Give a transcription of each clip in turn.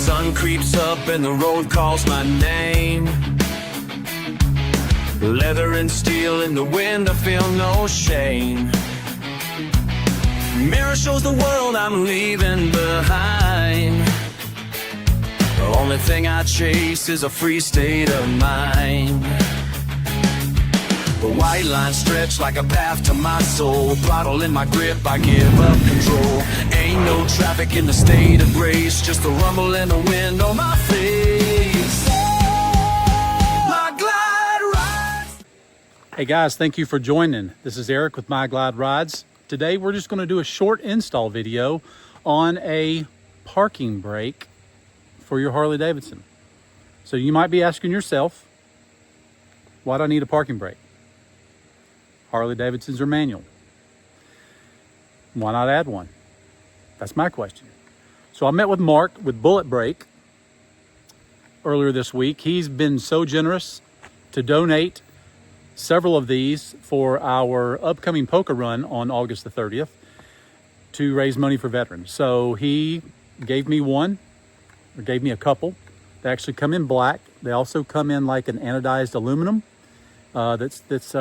sun creeps up and the road calls my name. Leather and steel in the wind, I feel no shame. Mirror shows the world I'm leaving behind. The only thing I chase is a free state of mind. The white lines stretch like a path to my soul. Throttle in my grip, I give up control. Ain't no traffic in the state of grace, just the rumble in the wind on my face. My Glide rides. Hey guys, thank you for joining. This is Eric with My Glide Rides. Today we're just going to do a short install video on a parking brake for your Harley-Davidson. So you might be asking yourself, why do I need a parking brake? Harley-Davidsons are manual. Why not add one? That's my question. So I met with Mark with Bullet Brake earlier this week. He's been so generous to donate several of these for our upcoming poker run on August the 30th to raise money for veterans. So he gave me one, or gave me a couple. They actually come in black. They also come in like an anodized aluminum that's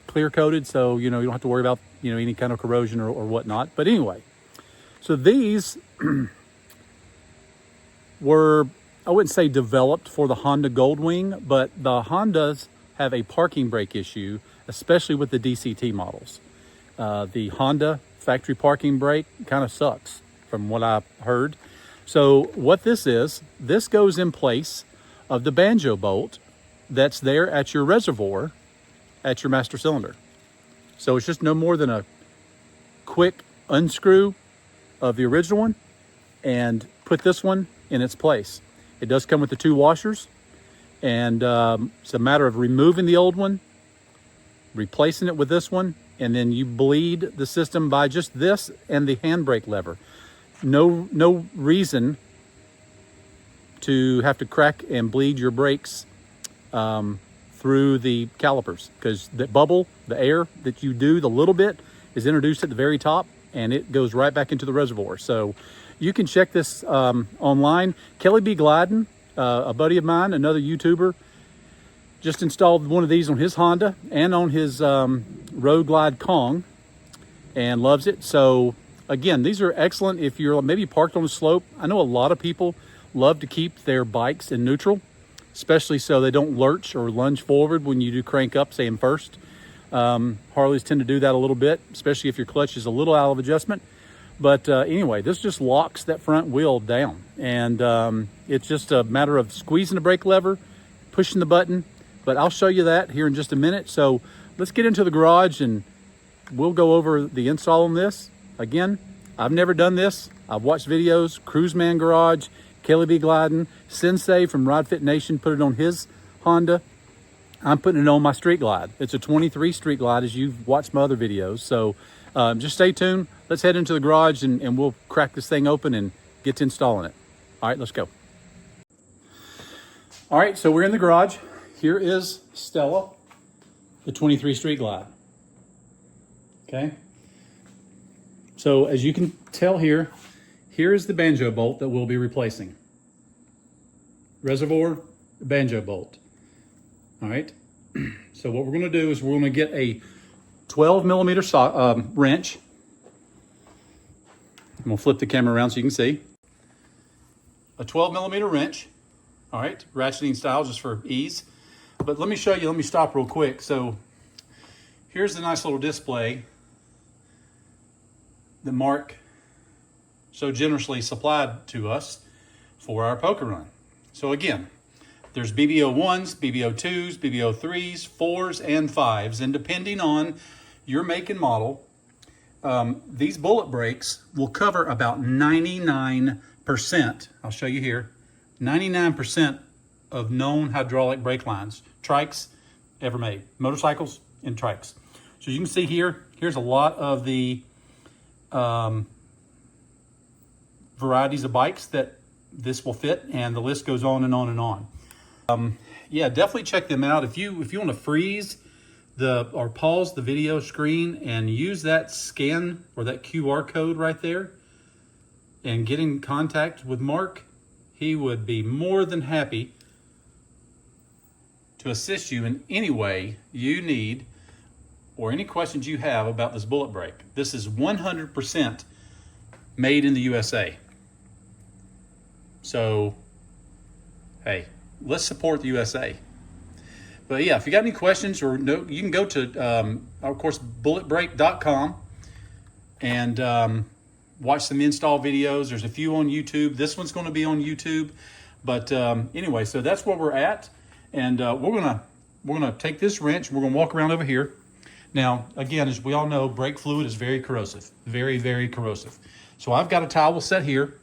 clear coated, so you don't have to worry about any kind of corrosion or whatnot. But anyway, so these were, I wouldn't say developed for the Honda Goldwing, but the Hondas have a parking brake issue, especially with the DCT models. The Honda factory parking brake kind of sucks from what I've heard. So what this is, this goes in place of the banjo bolt that's there at your reservoir at your master cylinder. So it's just no more than a quick unscrew of the original one and put this one in its place. It does come with the two washers, and it's a matter of removing the old one, replacing it with this one, and then you bleed the system by just this and the handbrake lever. No reason to have to crack and bleed your brakes through the calipers, because the bubble, the air that you do, the little bit, is introduced at the very top and it goes right back into the reservoir. So you can check this online. Kelly B. Gliding, a buddy of mine, another YouTuber, just installed one of these on his Honda and on his Road Glide Kong and loves it. So again, these are excellent if you're maybe parked on a slope. I know a lot of people love to keep their bikes in neutral, especially so they don't lurch or lunge forward when you do crank up, say in first. Harleys tend to do that a little bit, especially if your clutch is a little out of adjustment. But anyway, this just locks that front wheel down. And it's just a matter of squeezing the brake lever, pushing the button. But I'll show you that here in just a minute. So let's get into the garage and we'll go over the install on this. Again, I've never done this. I've watched videos, Cruiseman Garage, Kelly B. Gliding, Sensei from Ride Fit Nation put it on his Honda. I'm putting it on my Street Glide. It's a 23 Street Glide, as you've watched my other videos. So just stay tuned. Let's head into the garage and we'll crack this thing open and get to installing it. All right, let's go. All right, so we're in the garage. Here is Stella, the 23 Street Glide. Okay. So as you can tell here, here is the banjo bolt that we'll be replacing. Reservoir, banjo bolt. All right. So what we're going to do is we're going to get a 12 millimeter wrench. I'm going to flip the camera around so you can see. A 12 millimeter wrench. All right. Ratcheting style just for ease. But let me show you. Let me stop real quick. So here's the nice little display that Mark so generously supplied to us for our poker run. So again, there's BB01s, BB02s, BB03s, 4s, and 5s. And depending on your make and model, these bullet brakes will cover about 99%. I'll show you here. 99% of known hydraulic brake lines, trikes ever made, motorcycles and trikes. So you can see here, here's a lot of the varieties of bikes that this will fit, and the list goes on and on and on. Yeah, definitely check them out. If you want to freeze or pause the video screen and use that scan or that QR code right there, and get in contact with Mark, he would be more than happy to assist you in any way you need or any questions you have about this bullet brake. This is 100% made in the USA. So, hey, let's support the USA. But yeah, if you got any questions, or no, you can go to, of course, bulletbrake.com and watch some install videos. There's a few on YouTube. This one's going to be on YouTube. But anyway, so that's where we're at. And we're gonna take this wrench. We're gonna walk around over here. Now, again, as we all know, brake fluid is very corrosive, very, very corrosive. So I've got a towel set here.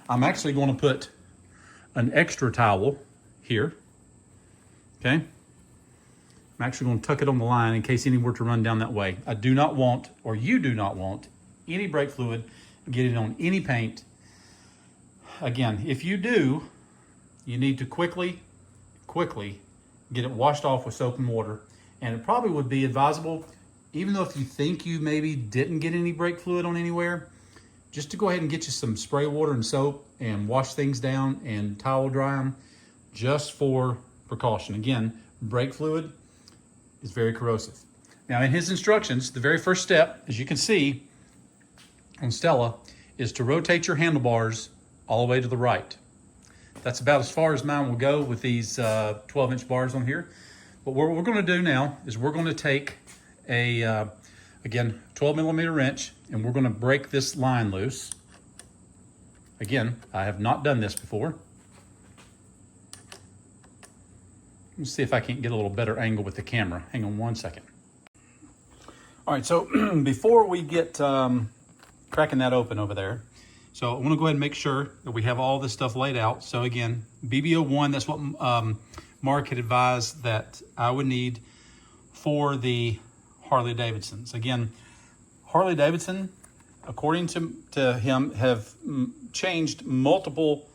I'm actually going to put an extra towel here. Okay. I'm actually going to tuck it on the line in case any were to run down that way. I do not want, or you do not want, any brake fluid getting on any paint. Again, if you do, you need to quickly get it washed off with soap and water. And it probably would be advisable, even though if you think you maybe didn't get any brake fluid on anywhere, just to go ahead and get you some spray water and soap and wash things down and towel dry them just for precaution. Again, brake fluid is very corrosive. Now in his instructions, the very first step, as you can see on Stella, is to rotate your handlebars all the way to the right. That's about as far as mine will go with these 12-inch bars on here. But what we're going to do now is we're going to take a, again, 12mm wrench, and we're going to break this line loose. Again, I have not done this before. Let's see if I can't get a little better angle with the camera. Hang on one second. All right, so before we get cracking that open over there, so I want to go ahead and make sure that we have all this stuff laid out. So again, BB01, that's what Mark had advised that I would need for the Harley-Davidsons. Again, Harley-Davidson, according to him, have changed multiple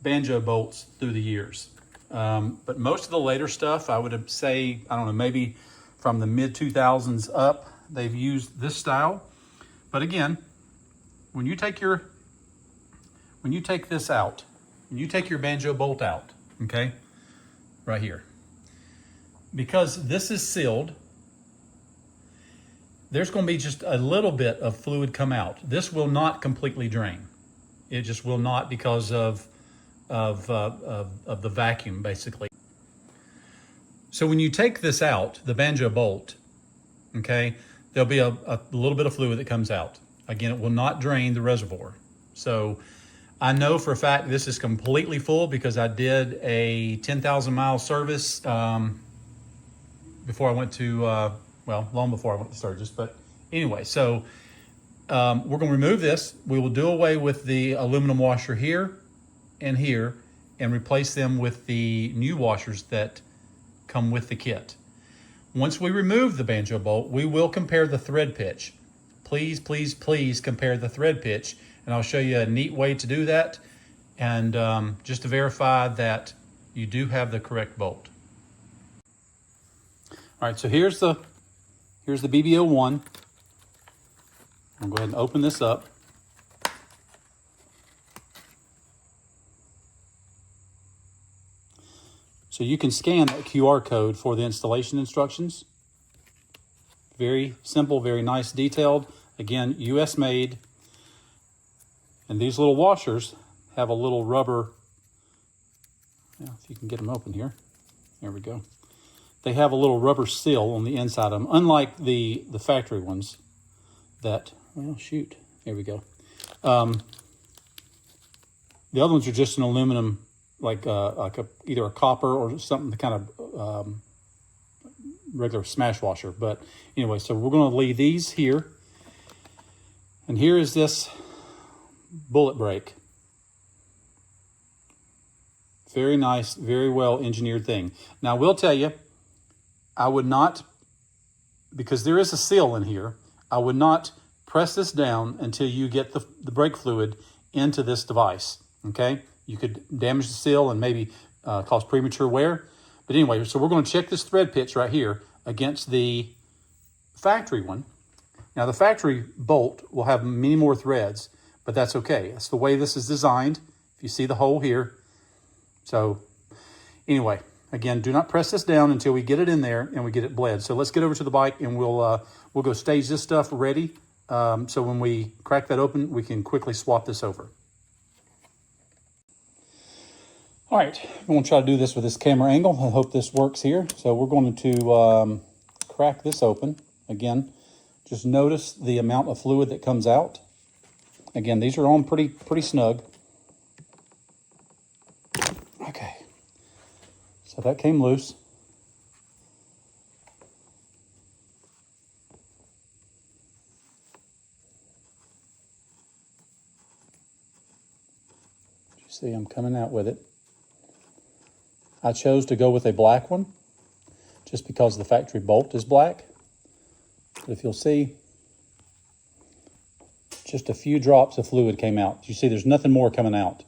banjo bolts through the years. But most of the later stuff, I would say, I don't know, maybe from the mid-2000s up, they've used this style. But again, when you take this out, when you take your banjo bolt out, okay, right here, because this is sealed, there's going to be just a little bit of fluid come out. This will not completely drain. It just will not, because of the vacuum, basically. So when you take this out, the banjo bolt, okay, there'll be a little bit of fluid that comes out. Again, it will not drain the reservoir. So I know for a fact this is completely full because I did a 10,000 mile service before I went to, well, long before I went to Sturgis. But anyway, so we're going to remove this. We will do away with the aluminum washer here and here and replace them with the new washers that come with the kit. Once we remove the banjo bolt, we will compare the thread pitch. Please, please, please compare the thread pitch, and I'll show you a neat way to do that, and just to verify that you do have the correct bolt. All right, so here's the BB01. I'll go ahead and open this up. So you can scan that QR code for the installation instructions. Very simple, very nice, detailed. Again, US made. And these little washers have a little rubber, if you can get them open here. There we go. They have a little rubber seal on the inside of them, unlike the factory ones that, well, shoot, there we go. The other ones are just an aluminum, like either a copper or something, kind of regular smash washer. But anyway, so we're going to leave these here. And here is this bullet brake. Very nice, very well engineered thing. Now I will tell you, I would not, because there is a seal in here, I would not press this down until you get the brake fluid into this device, okay? You could damage the seal and maybe cause premature wear. But anyway, so we're going to check this thread pitch right here against the factory one. Now the factory bolt will have many more threads, but that's okay. That's the way this is designed. If you see the hole here. So anyway, again, do not press this down until we get it in there and we get it bled. So let's get over to the bike and we'll go stage this stuff ready. So when we crack that open, we can quickly swap this over. All right, we're going to try to do this with this camera angle. I hope this works here. So we're going to crack this open. Again, just notice the amount of fluid that comes out. Again, these are on pretty snug. Okay, so that came loose. You see, I'm coming out with it. I chose to go with a black one just because the factory bolt is black. But if you'll see, just a few drops of fluid came out. You see, there's nothing more coming out.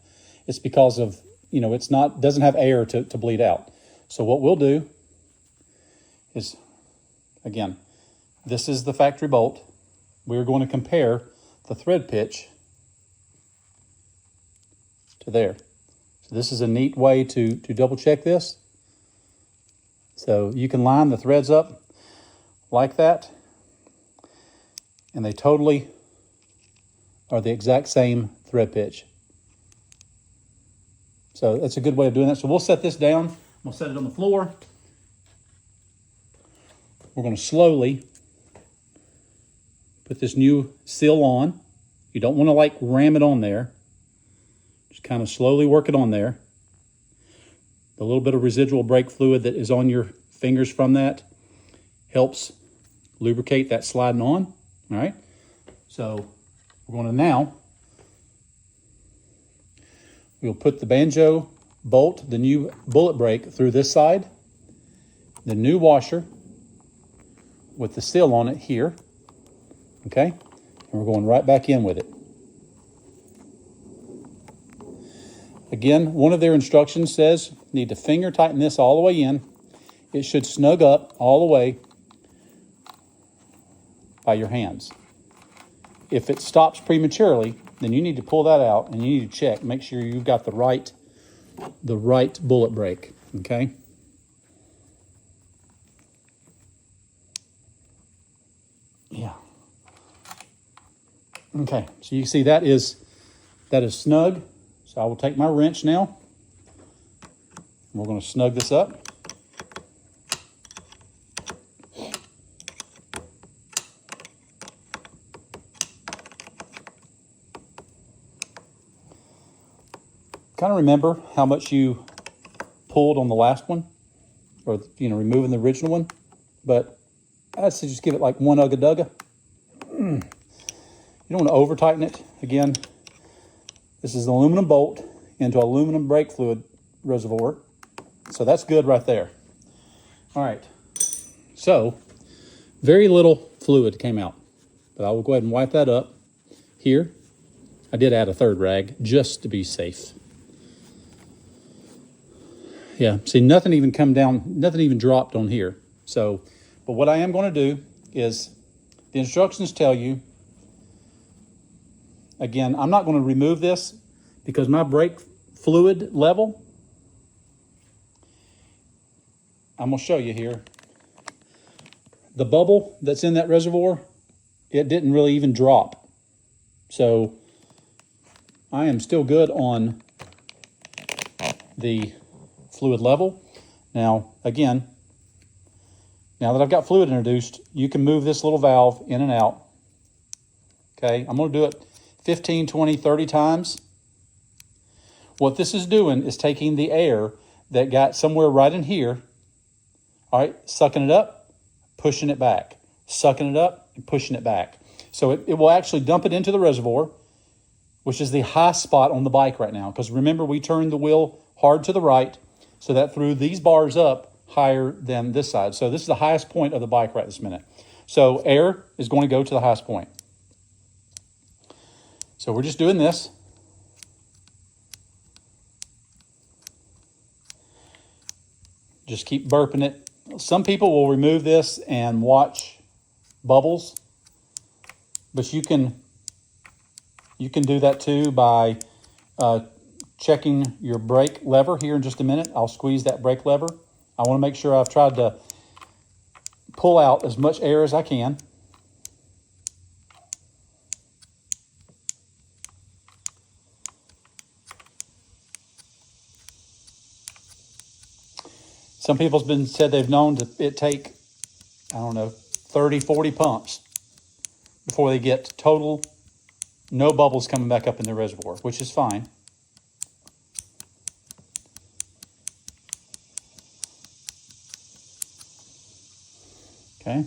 It's because of, you know, doesn't have air to bleed out. So what we'll do is, again, this is the factory bolt. We're going to compare the thread pitch to there. So this is a neat way to double check this. So you can line the threads up like that, and they totally are the exact same thread pitch. So that's a good way of doing that. So we'll set this down. We'll set it on the floor. We're going to slowly put this new seal on. You don't want to like ram it on there. Just kind of slowly work it on there. The little bit of residual brake fluid that is on your fingers from that helps lubricate that sliding on. All right. So we're going to now, we'll put the banjo bolt, the new bullet brake, through this side, the new washer with the seal on it here. Okay. And we're going right back in with it. Again, one of their instructions says you need to finger tighten this all the way in. It should snug up all the way by your hands. If it stops prematurely, then you need to pull that out and you need to check, make sure you've got the right bullet brake, okay? Yeah. Okay, so you can see that is snug. So I will take my wrench now. We're going to snug this up. Kind of remember how much you pulled on the last one, or removing the original one, but I'd say just give it like one ugga-dugga. You don't want to over tighten it. Again, this is an aluminum bolt into aluminum brake fluid reservoir. So that's good right there. All right. So very little fluid came out, but I will go ahead and wipe that up here. I did add a third rag just to be safe. Yeah, see, nothing even come down, nothing even dropped on here. So, but what I am going to do is the instructions tell you, again, I'm not going to remove this because my brake fluid level, I'm going to show you here. The bubble that's in that reservoir, it didn't really even drop. So I am still good on the fluid level. Now, again, now that I've got fluid introduced, you can move this little valve in and out. Okay, I'm going to do it 15, 20, 30 times. What this is doing is taking the air that got somewhere right in here, all right, sucking it up, pushing it back, sucking it up and pushing it back. So it will actually dump it into the reservoir, which is the high spot on the bike right now. Because remember, we turned the wheel hard to the right, so that threw these bars up higher than this side. So this is the highest point of the bike right this minute. So air is going to go to the highest point. So we're just doing this. Just keep burping it. Some people will remove this and watch bubbles, but you can You can do that too by checking your brake lever here in just a minute. I'll squeeze that brake lever. I want to make sure I've tried to pull out as much air as I can. Some people's been said they've known it take, I don't know, 30, 40 pumps before they get total no bubbles coming back up in the reservoir, which is fine. Okay.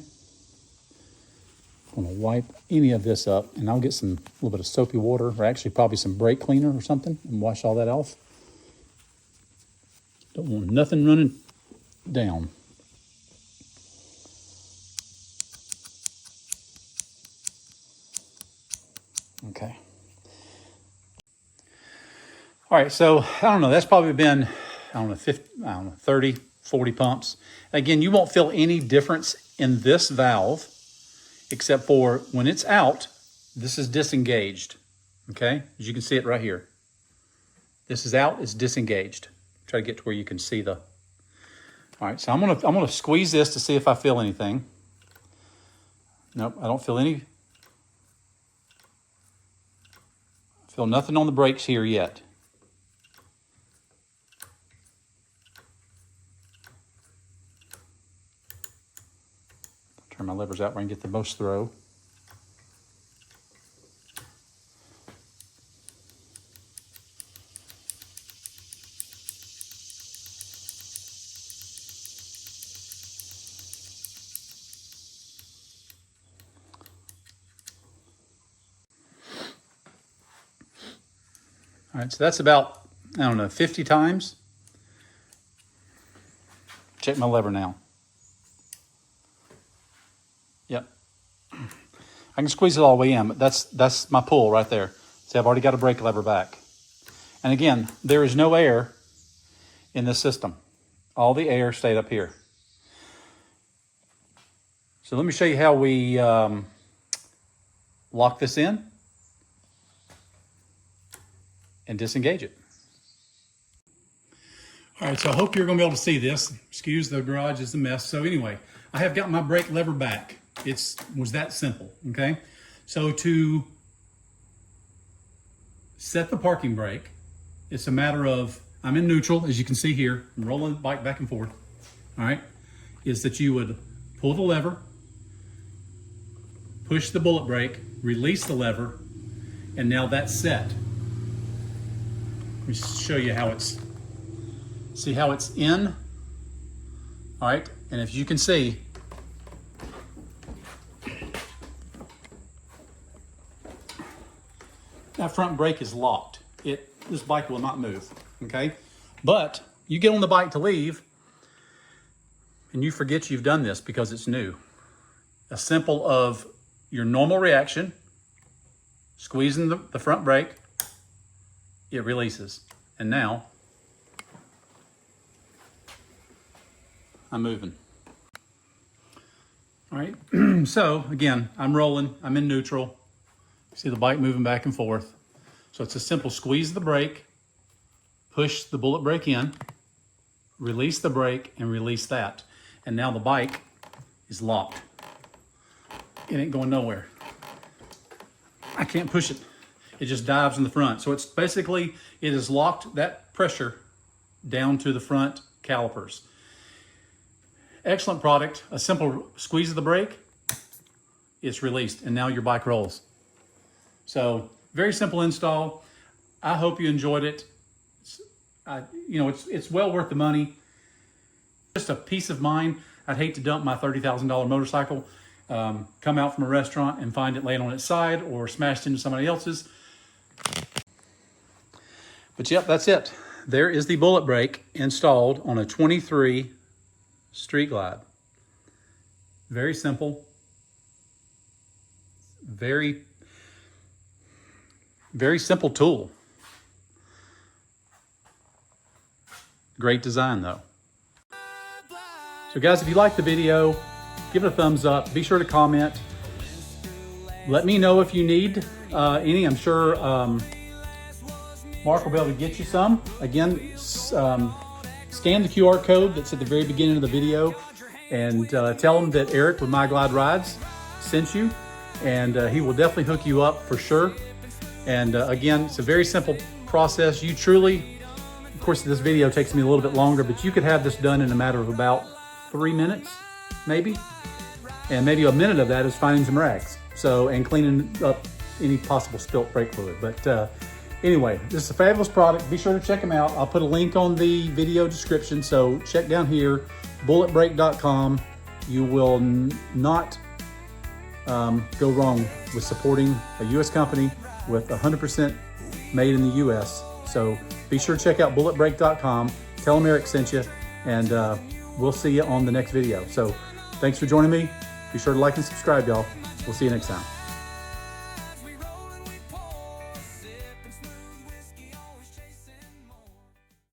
I'm gonna wipe any of this up, and I'll get some little bit of soapy water, or actually probably some brake cleaner or something, and wash all that off. Don't want nothing running down. Okay. All right, so I don't know, that's probably been, 30, 40 pumps. Again, you won't feel any difference in this valve, except for when it's out, this is disengaged, okay? As you can see it right here. This is out, it's disengaged. Try to get to where you can see the, all right, so I'm gonna squeeze this to see if I feel anything. Nope, I don't feel any. Feel nothing on the brakes here yet. Turn my levers out where I can get the most throw. All right, so that's about, 50 times. Check my lever now. Yep. I can squeeze it all the way in, but that's my pull right there. See, I've already got a brake lever back. And again, there is no air in this system. All the air stayed up here. So let me show you how we lock this in and disengage it. All right, so I hope you're gonna be able to see this. Excuse the garage is a mess. So anyway, I have got my brake lever back. It was that simple, okay? So to set the parking brake, it's a matter of, I'm in neutral, as you can see here, I'm rolling the bike back and forth, all right? Is that you would pull the lever, push the bullet brake, release the lever, and now that's set. Let me show you how see how it's in, all right? And if you can see, that front brake is locked. This bike will not move, okay? But you get on the bike to leave and you forget you've done this because it's new. A simple of your normal reaction, squeezing the front brake, it releases. And now, I'm moving. All right, so again, I'm rolling, I'm in neutral. See the bike moving back and forth. So it's a simple squeeze the brake, push the bullet brake in, release the brake, and release that. And now the bike is locked. It ain't going nowhere. I can't push it. It just dives in the front. So it's basically, it has locked that pressure down to the front calipers. Excellent product. A simple squeeze of the brake, it's released, and now your bike rolls. So very simple install. I hope you enjoyed it. It's well worth the money. Just a peace of mind. I'd hate to dump my $30,000 motorcycle, come out from a restaurant and find it laying on its side or smashed into somebody else's. But yep, that's it. There is the bullet brake installed on a 23 Street Glide. Very simple. Very simple tool. Great design though. So guys, if you liked the video, give it a thumbs up. Be sure to comment. Let me know if you need any, I'm sure Mark will be able to get you some. Again, scan the QR code that's at the very beginning of the video and tell him that Eric with My Glide Rides sent you, and he will definitely hook you up for sure. And again, it's a very simple process. You truly, of course, this video takes me a little bit longer, but you could have this done in a matter of about 3 minutes, maybe. And maybe a minute of that is finding some rags. So, and cleaning up any possible spilt brake fluid. But anyway, this is a fabulous product. Be sure to check them out. I'll put a link on the video description. So check down here, bulletbrake.com. You will not go wrong with supporting a U.S. company with 100% made in the U.S. So be sure to check out bulletbrake.com. Tell them Eric sent you, and we'll see you on the next video. So thanks for joining me. Be sure to like and subscribe, y'all. We'll see you next time.